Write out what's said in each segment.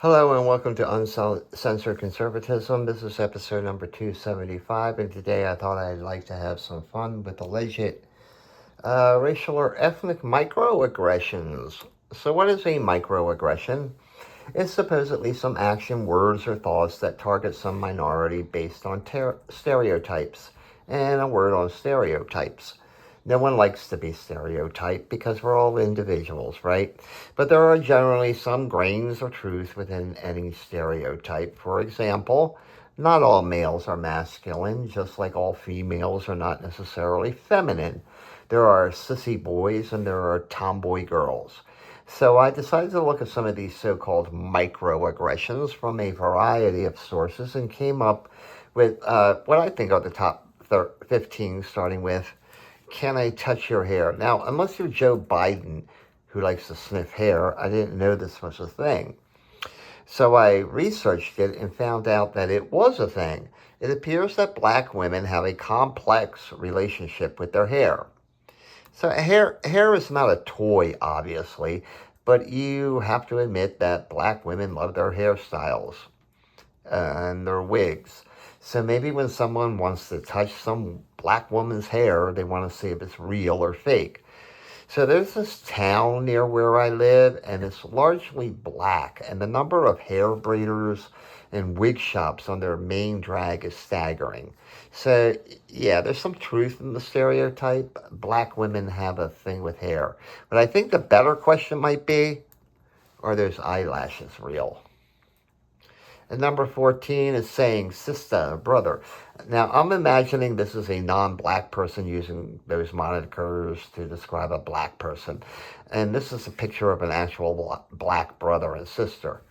Hello and welcome to Uncensored Conservatism. This is episode number 275, and today I thought I'd like to have some fun with alleged racial or ethnic microaggressions. So, what is a microaggression? It's supposedly some action, words, or thoughts that target some minority based on stereotypes, and a word on stereotypes. No one likes to be stereotyped because we're all individuals, right? But there are generally some grains of truth within any stereotype. For example, not all males are masculine, just like all females are not necessarily feminine. There are sissy boys and there are tomboy girls. So I decided to look at some of these so-called microaggressions from a variety of sources and came up with what I think are the top 15, starting with can I touch your hair? Now, unless you're Joe Biden, who likes to sniff hair, I didn't know this was a thing. So I researched it and found out that it was a thing. It appears that black women have a complex relationship with their hair. So hair is not a toy, obviously, but you have to admit that black women love their hairstyles and their wigs. So maybe when someone wants to touch some black woman's hair, they want to see if it's real or fake. So there's this town near where I live, and it's largely black, and the number of hair braiders and wig shops on their main drag is staggering. So, yeah, there's some truth in the stereotype. Black women have a thing with hair. But I think the better question might be, are those eyelashes real? And number 14 is saying sister, brother. Now, I'm imagining this is a non-black person using those monikers to describe a black person. And this is a picture of an actual black brother and sister.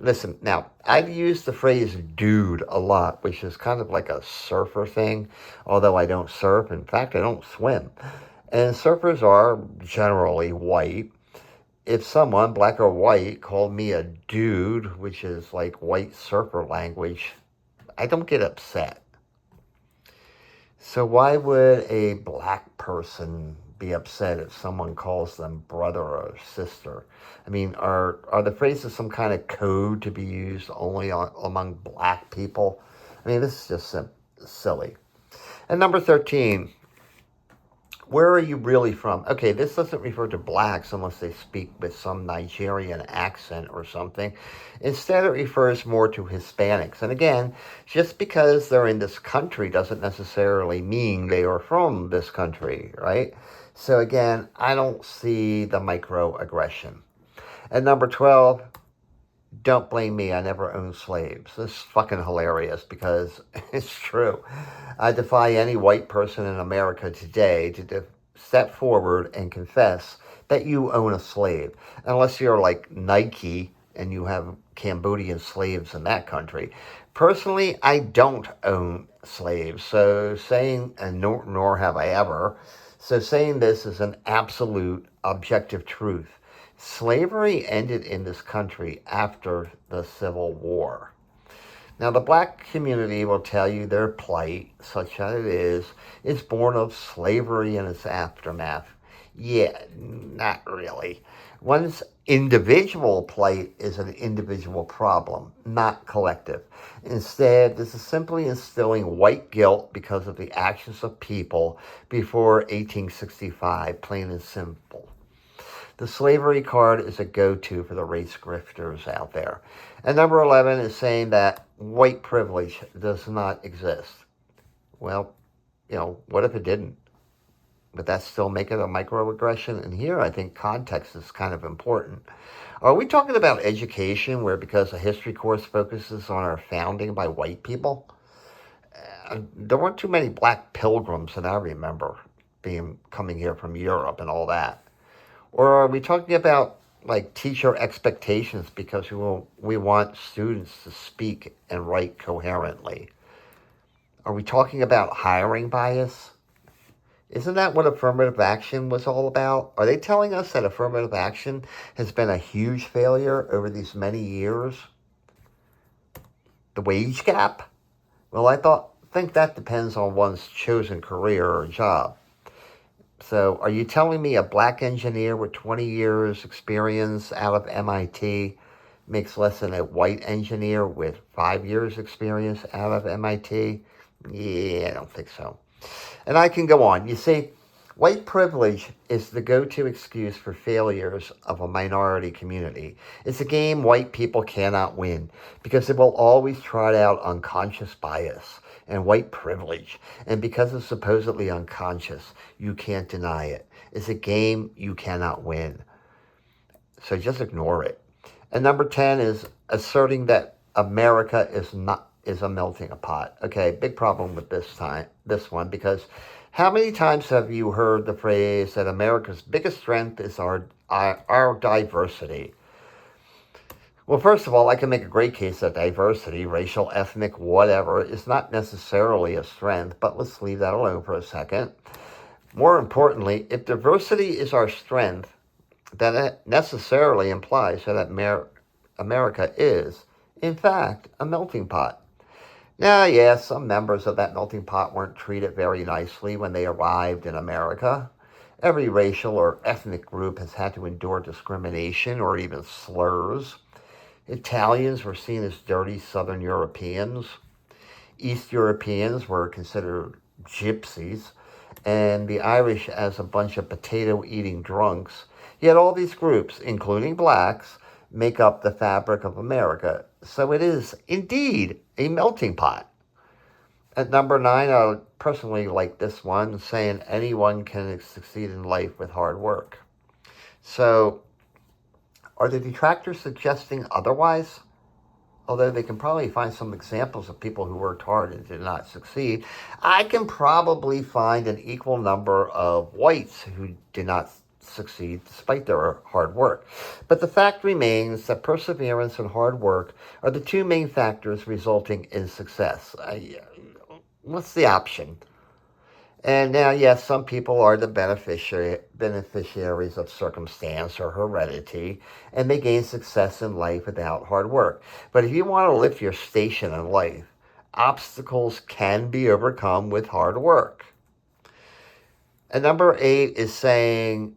Listen, now, I've used the phrase dude a lot, which is kind of like a surfer thing, although I don't surf. In fact, I don't swim. And surfers are generally white. If someone, black or white, called me a dude, which is like white surfer language, I don't get upset. So why would a black person be upset if someone calls them brother or sister? I mean, are the phrases some kind of code to be used only among black people? I mean, this is just silly. And number 13, where are you really from? Okay, this doesn't refer to blacks unless they speak with some Nigerian accent or something. Instead, it refers more to Hispanics. And again, just because they're in this country doesn't necessarily mean they are from this country, right? So again, I don't see the microaggression. And number 12, don't blame me, I never owned slaves. This is fucking hilarious because it's true. I defy any white person in America today to step forward and confess that you own a slave. Unless you're like Nike and you have Cambodian slaves in that country. Personally, I don't own slaves, so saying, and nor have I ever, so saying this is an absolute objective truth. Slavery ended in this country after the Civil War. Now, the black community will tell you their plight, such as it is born of slavery and its aftermath. Yeah, not really. One's individual plight is an individual problem, not collective. Instead, this is simply instilling white guilt because of the actions of people before 1865, plain and simple. The slavery card is a go-to for the race grifters out there. And number 11 is saying that white privilege does not exist. Well, what if it didn't? Would that still make it a microaggression? And here I think context is kind of important. Are we talking about education where because a history course focuses on our founding by white people? There weren't too many black pilgrims that I remember coming here from Europe and all that. Or are we talking about like teacher expectations because we want students to speak and write coherently? Are we talking about hiring bias? Isn't that what affirmative action was all about? Are they telling us that affirmative action has been a huge failure over these many years? The wage gap? Well, think that depends on one's chosen career or job. So are you telling me a black engineer with 20 years experience out of MIT makes less than a white engineer with 5 years experience out of MIT? Yeah, I don't think so. And I can go on. You see, white privilege is the go-to excuse for failures of a minority community. It's a game white people cannot win because they will always trot out unconscious bias and white privilege. And because it's supposedly unconscious, you can't deny it. It's a game you cannot win. So just ignore it. And number 10 is asserting that America is a melting pot. Okay, big problem with this one, because how many times have you heard the phrase that America's biggest strength is our diversity? Well, first of all, I can make a great case that diversity, racial, ethnic, whatever, is not necessarily a strength, but let's leave that alone for a second. More importantly, if diversity is our strength, then it necessarily implies that America is, in fact, a melting pot. Now, yes, some members of that melting pot weren't treated very nicely when they arrived in America. Every racial or ethnic group has had to endure discrimination or even slurs. Italians were seen as dirty Southern Europeans. East Europeans were considered gypsies, and the Irish as a bunch of potato-eating drunks. Yet all these groups, including blacks, make up the fabric of America. So it is indeed a melting pot. At number 9, I personally like this one, saying anyone can succeed in life with hard work. So, are the detractors suggesting otherwise? Although they can probably find some examples of people who worked hard and did not succeed, I can probably find an equal number of whites who did not succeed despite their hard work. But the fact remains that perseverance and hard work are the two main factors resulting in success. What's the option? And now, yes, some people are the beneficiaries of circumstance or heredity, and they gain success in life without hard work. But if you want to lift your station in life, obstacles can be overcome with hard work. And number 8 is saying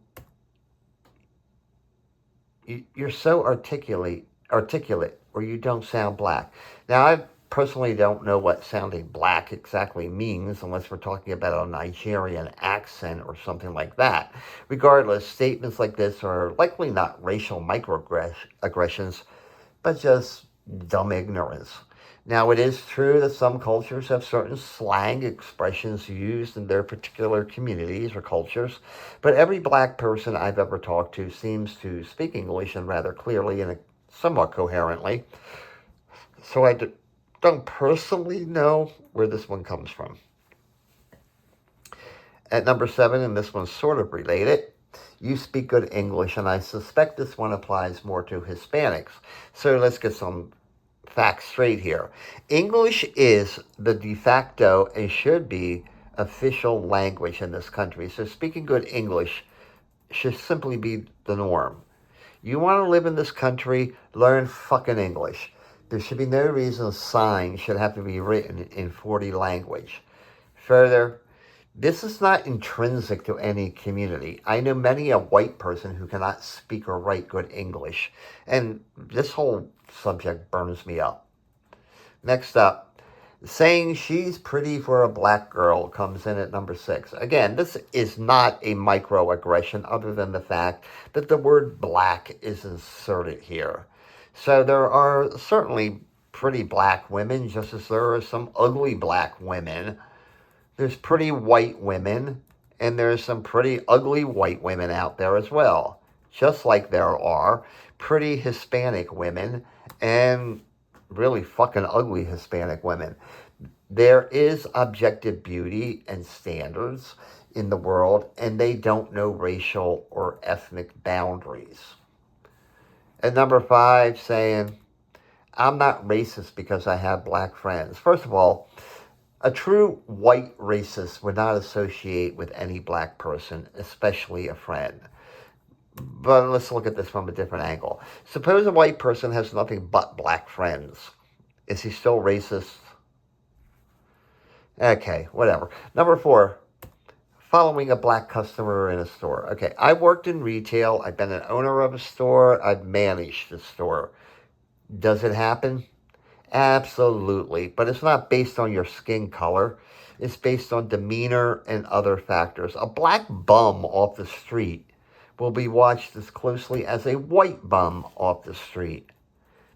you're so articulate, or you don't sound black. Now, I personally don't know what sounding black exactly means unless we're talking about a Nigerian accent or something like that. Regardless, statements like this are likely not racial microaggressions, but just dumb ignorance. Now, it is true that some cultures have certain slang expressions used in their particular communities or cultures, but every black person I've ever talked to seems to speak English and rather clearly and somewhat coherently. So I don't personally know where this one comes from. At number 7, and this one's sort of related, you speak good English, and I suspect this one applies more to Hispanics. So let's get some facts straight here. English is the de facto and should be official language in this country. So speaking good English should simply be the norm. You want to live in this country, learn fucking English. There should be no reason a sign should have to be written in 40 language. Further, this is not intrinsic to any community. I know many a white person who cannot speak or write good English, and this whole subject burns me up. Next up, saying she's pretty for a black girl comes in at number 6. Again, this is not a microaggression other than the fact that the word black is inserted here. So there are certainly pretty black women, just as there are some ugly black women. There's pretty white women, and there's some pretty ugly white women out there as well. Just like there are pretty Hispanic women and really fucking ugly Hispanic women. There is objective beauty and standards in the world, and they don't know racial or ethnic boundaries. And number 5, saying, I'm not racist because I have black friends. First of all, a true white racist would not associate with any black person, especially a friend. But let's look at this from a different angle. Suppose a white person has nothing but black friends. Is he still racist? Okay, whatever. Number 4, following a black customer in a store. Okay, I've worked in retail. I've been an owner of a store. I've managed a store. Does it happen? Absolutely. But it's not based on your skin color. It's based on demeanor and other factors. A black bum off the street will be watched as closely as a white bum off the street.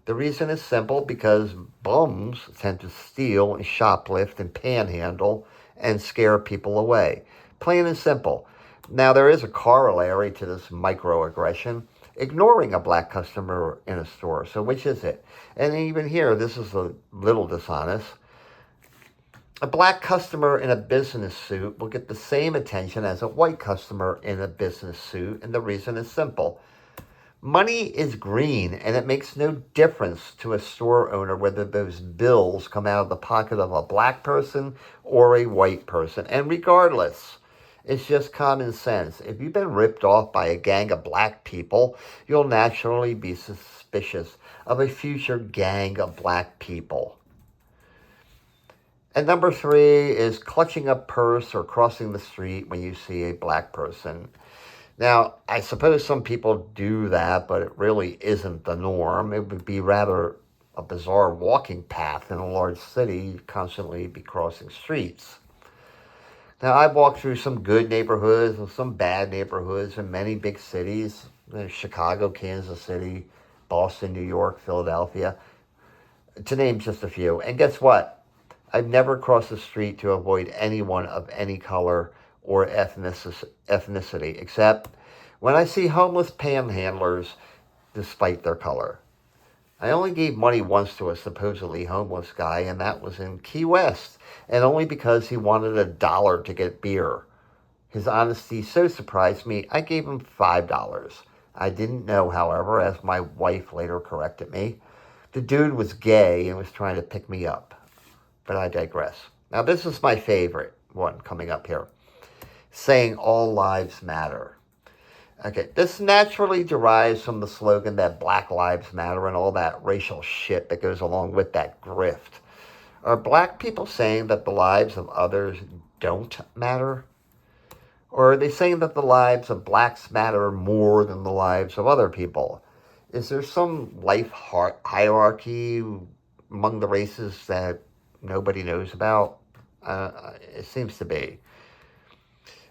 The reason is simple because bums tend to steal and shoplift and panhandle and scare people away. Plain and simple. Now, there is a corollary to this microaggression, ignoring a black customer in a store. So, which is it? And even here, this is a little dishonest. A black customer in a business suit will get the same attention as a white customer in a business suit, and the reason is simple. Money is green, and it makes no difference to a store owner whether those bills come out of the pocket of a black person or a white person. And regardless, it's just common sense. If you've been ripped off by a gang of black people, you'll naturally be suspicious of a future gang of black people. And number 3 is clutching a purse or crossing the street when you see a black person. Now, I suppose some people do that, but it really isn't the norm. It would be rather a bizarre walking path in a large city. You'd constantly be crossing streets. Now, I've walked through some good neighborhoods and some bad neighborhoods in many big cities. Chicago, Kansas City, Boston, New York, Philadelphia, to name just a few. And guess what? I've never crossed the street to avoid anyone of any color or ethnicity, except when I see homeless panhandlers despite their color. I only gave money once to a supposedly homeless guy, and that was in Key West, and only because he wanted $1 to get beer. His honesty so surprised me, I gave him $5. I didn't know, however, as my wife later corrected me, the dude was gay and was trying to pick me up. But I digress. Now, this is my favorite one coming up here. Saying all lives matter. Okay, this naturally derives from the slogan that Black Lives Matter and all that racial shit that goes along with that grift. Are black people saying that the lives of others don't matter? Or are they saying that the lives of blacks matter more than the lives of other people? Is there some life hierarchy among the races that nobody knows about? It seems to be.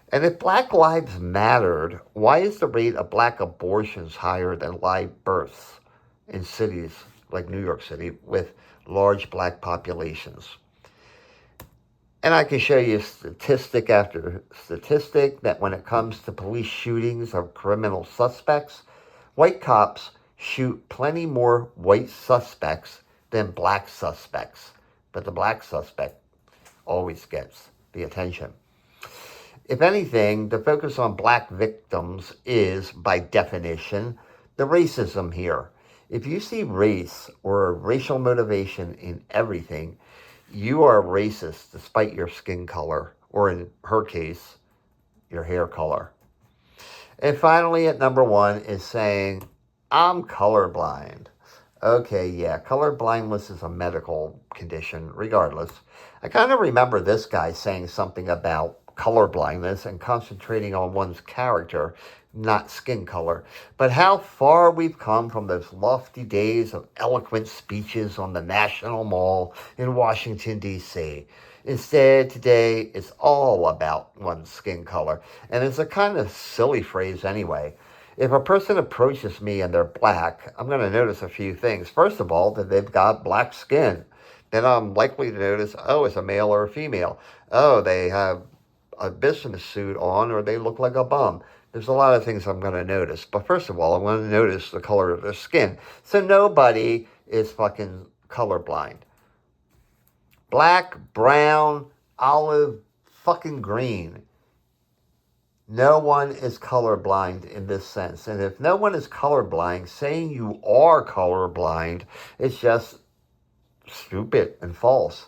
And if black lives mattered, why is the rate of black abortions higher than live births in cities like New York City with large black populations? And I can show you statistic after statistic that when it comes to police shootings of criminal suspects, white cops shoot plenty more white suspects than black suspects. But the black suspect always gets the attention. If anything, the focus on black victims is, by definition, the racism here. If you see race or racial motivation in everything, you are racist despite your skin color, or in her case, your hair color. And finally, at number 1 is saying, I'm colorblind. Okay, yeah, color blindness is a medical condition, regardless. I kind of remember this guy saying something about color blindness and concentrating on one's character, not skin color. But how far we've come from those lofty days of eloquent speeches on the National Mall in Washington, D.C. Instead, today, it's all about one's skin color. And it's a kind of silly phrase anyway. If a person approaches me and they're black, I'm going to notice a few things. First of all, that they've got black skin. Then I'm likely to notice, oh, it's a male or a female. Oh, they have a business suit on, or they look like a bum. There's a lot of things I'm going to notice. But first of all, I'm going to notice the color of their skin. So nobody is fucking colorblind. Black, brown, olive, fucking green. No one is colorblind in this sense. And if no one is colorblind, saying you are colorblind is just stupid and false.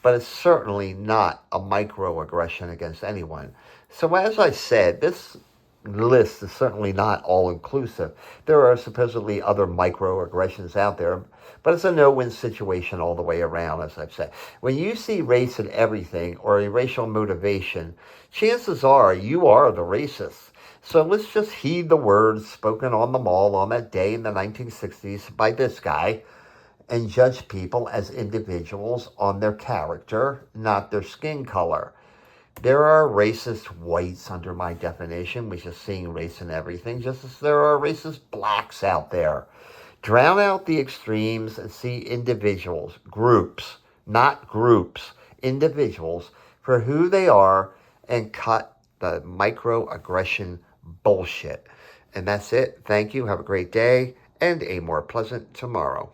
But it's certainly not a microaggression against anyone. So as I said, this list is certainly not all-inclusive. There are supposedly other microaggressions out there, but it's a no-win situation all the way around, as I've said. When you see race in everything or a racial motivation, chances are you are the racist. So let's just heed the words spoken on the mall on that day in the 1960s by this guy and judge people as individuals on their character, not their skin color. There are racist whites under my definition, which is seeing race in everything, just as there are racist blacks out there. Drown out the extremes and see individuals, groups, not groups, individuals for who they are and cut the microaggression bullshit. And that's it. Thank you. Have a great day and a more pleasant tomorrow.